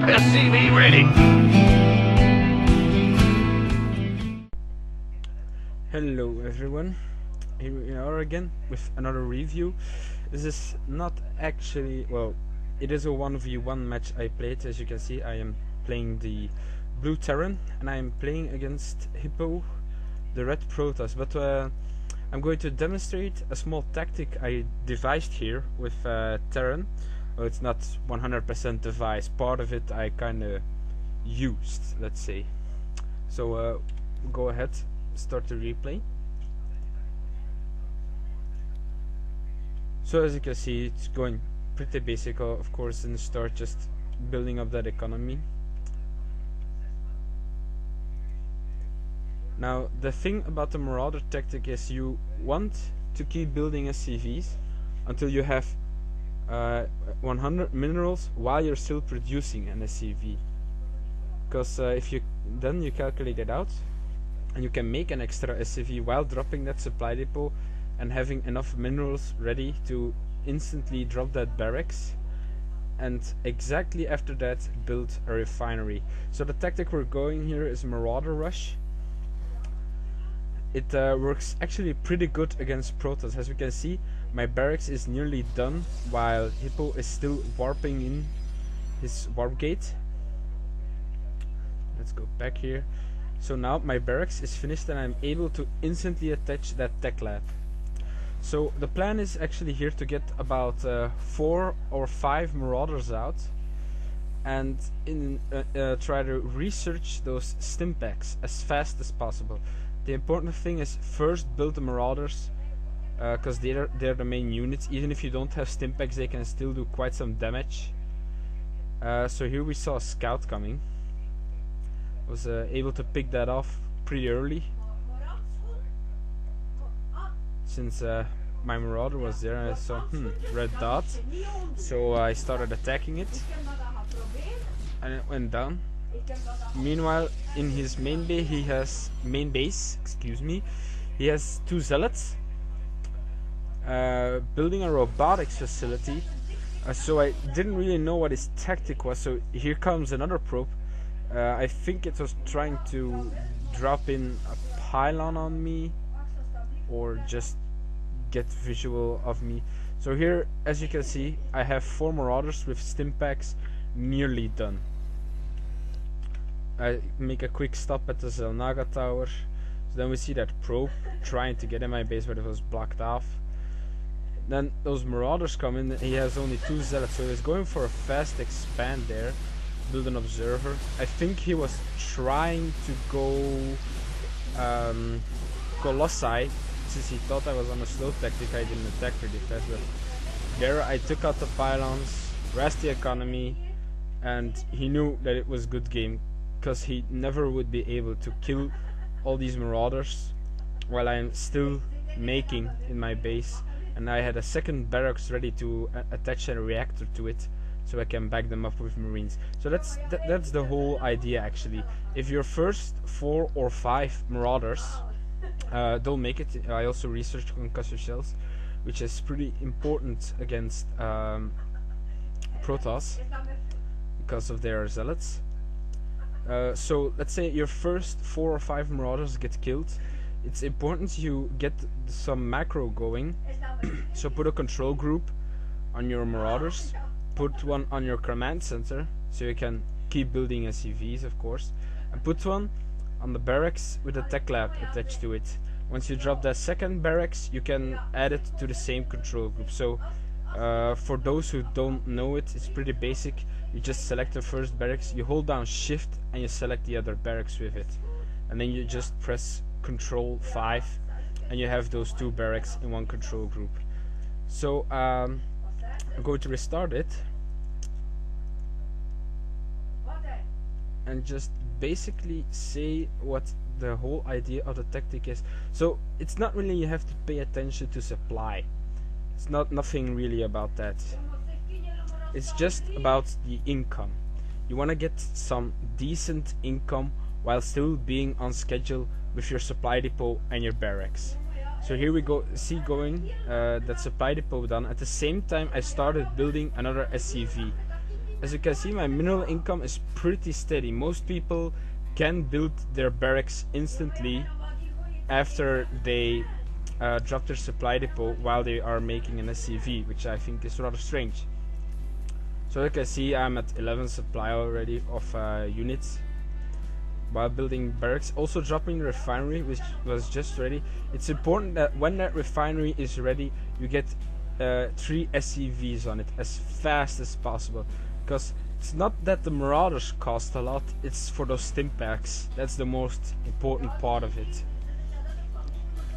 SCV ready. Hello everyone, here we are again with another review. This is not actually, well, it is a 1v1 match I played. As you can see, I am playing the blue Terran and I am playing against Hippo, the red Protoss. But I'm going to demonstrate a small tactic I devised here with Terran. Well, it's not 100% devised, part of it I kinda used, let's say. So go ahead, start the replay. So as you can see, it's going pretty basic, of course, in the start, just building up that economy. Now the thing about the Marauder tactic is you want to keep building SCVs until you have 100 minerals while you're still producing an SCV, because if you then you calculate it out and you can make an extra SCV while dropping that supply depot and having enough minerals ready to instantly drop that barracks, and exactly after that build a refinery. So the tactic we're going here is Marauder Rush. It works actually pretty good against Protoss. As we can see, my barracks is nearly done while Hippo is still warping in his warp gate. Let's go back here. So now my barracks is finished and I'm able to instantly attach that tech lab. So the plan is actually here to get about 4 or 5 Marauders out and try to research those stim packs as fast as possible. The important thing is first build the Marauders, because they're the main units. Even if you don't have stim packs, they can still do quite some damage. So here we saw a scout coming. I was able to pick that off pretty early, since my Marauder was there and I saw red dot. So I started attacking it and it went down. Meanwhile, in his main base, he has he has 2 zealots building a robotics facility. So I didn't really know what his tactic was. So here comes another probe. I think it was trying to drop in a pylon on me or just get visual of me. So here, as you can see, I have 4 Marauders with stim packs nearly done. I make a quick stop at the Zelnaga tower. So then we see that probe trying to get in my base, but it was blocked off. Then those Marauders come in. He has only 2 zealots, so he's going for a fast expand there. Build an observer. I think he was trying to go Colossi, since he thought I was on a slow tactic. I didn't attack pretty fast, but there I took out the pylons, rest the economy, and he knew that it was good game, because he never would be able to kill all these Marauders while I'm still making in my base, and I had a second barracks ready to attach a reactor to it so I can back them up with Marines. So that's the whole idea actually. If your first 4 or 5 Marauders don't make it, I also researched concussive shells, which is pretty important against Protoss because of their zealots. So let's say your first 4 or 5 Marauders get killed. It's important you get some macro going. So put a control group on your Marauders, put one on your command center so you can keep building SCVs, of course, and put one on the barracks with a tech lab attached to it. Once you drop that second barracks, you can add it to the same control group. So for those who don't know it, it's pretty basic. You just select the first barracks, you hold down shift and you select the other barracks with it, and then you just press Control 5 and you have those 2 barracks in one control group. So I'm going to restart it and just basically say what the whole idea of the tactic is. So it's not really you have to pay attention to supply. It's nothing really about that. It's just about the income. You want to get some decent income while still being on schedule with your supply depot and your barracks. So here we go, see going that supply depot done. At the same time I started building another SCV. as you can see, my mineral income is pretty steady. Most people can build their barracks instantly after they drop their supply depot while they are making an SCV, which I think is rather strange. So you can see I'm at 11 supply already of units while building barracks. Also dropping the refinery, which was just ready. It's important that when that refinery is ready, you get 3 SCVs on it as fast as possible, because it's not that the Marauders cost a lot, it's for those stim packs. That's the most important part of it.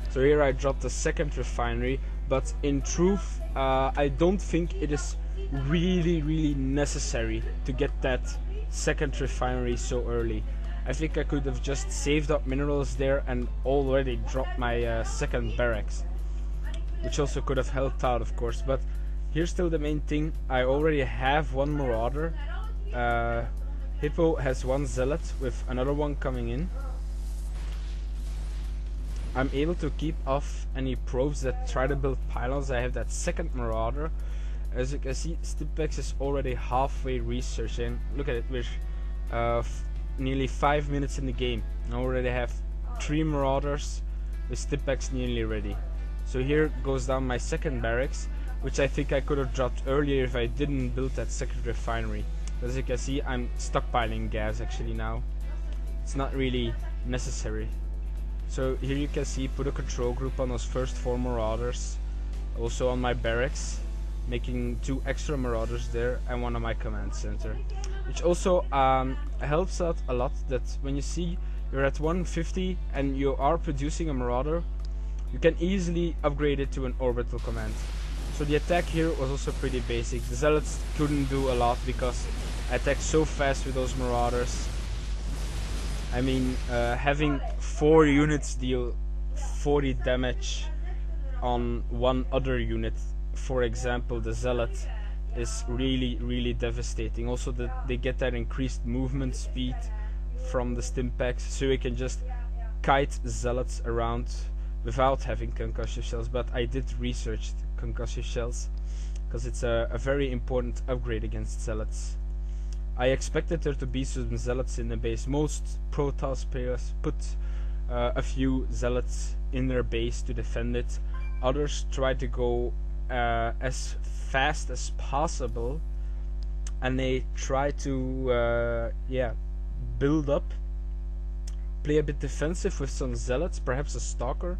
So here I dropped the second refinery, but in truth I don't think it is really necessary to get that second refinery so early. I think I could have just saved up minerals there and already dropped my second barracks, which also could have helped out, of course. But here's still the main thing: I already have 1 Marauder. Hippo has 1 Zealot with another one coming in. I'm able to keep off any probes that try to build pylons. I have that second Marauder. As you can see, Stipex is already halfway researching. Look at it, we're nearly 5 minutes in the game. I already have 3 Marauders with Stipex nearly ready. So here goes down my second barracks, which I think I could have dropped earlier if I didn't build that second refinery. As you can see, I'm stockpiling gas actually now. It's not really necessary. So here you can see, put a control group on those first 4 Marauders, also on my barracks, making 2 extra Marauders there and 1 on my command center. Which also helps out a lot, that when you see you're at 150 and you are producing a Marauder, you can easily upgrade it to an orbital command. So the attack here was also pretty basic. The Zealots couldn't do a lot because I attacked so fast with those Marauders. I mean, having 4 units deal 40 damage on 1 other unit, for example the Zealot, is really devastating. Also they get that increased movement speed from the stim packs, so you can just kite Zealots around without having concussive shells. But I did research concussive shells because it's a very important upgrade against Zealots. I expected there to be some Zealots in the base. Most Protoss players put a few Zealots in their base to defend it. Others try to go as fast as possible, and they try to build up, play a bit defensive with some Zealots, perhaps a Stalker,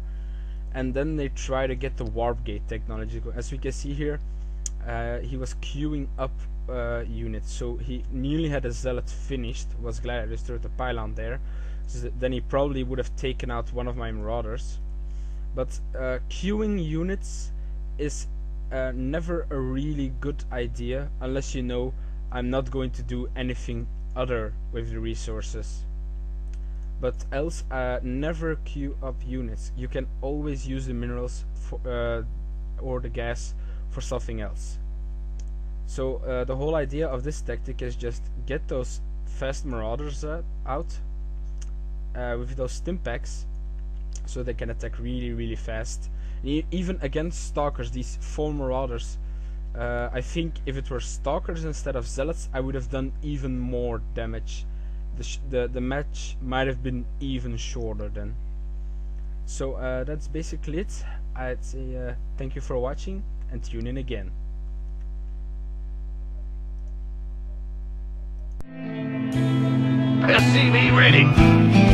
and then they try to get the warp gate technology. As we can see here, he was queuing up units, so he nearly had a Zealot finished. Was glad I destroyed the pylon there, so then he probably would have taken out 1 of my Marauders. But queuing units is never a really good idea unless you know I'm not going to do anything other with the resources. But else, never queue up units. You can always use the minerals for, or the gas for something else. So the whole idea of this tactic is just get those fast Marauders out with those stim packs, so they can attack really fast. And even against Stalkers, these 4 Marauders, I think if it were Stalkers instead of Zealots, I would have done even more damage. The match might have been even shorter then. So that's basically it. I'd say thank you for watching and tune in again. SCV ready.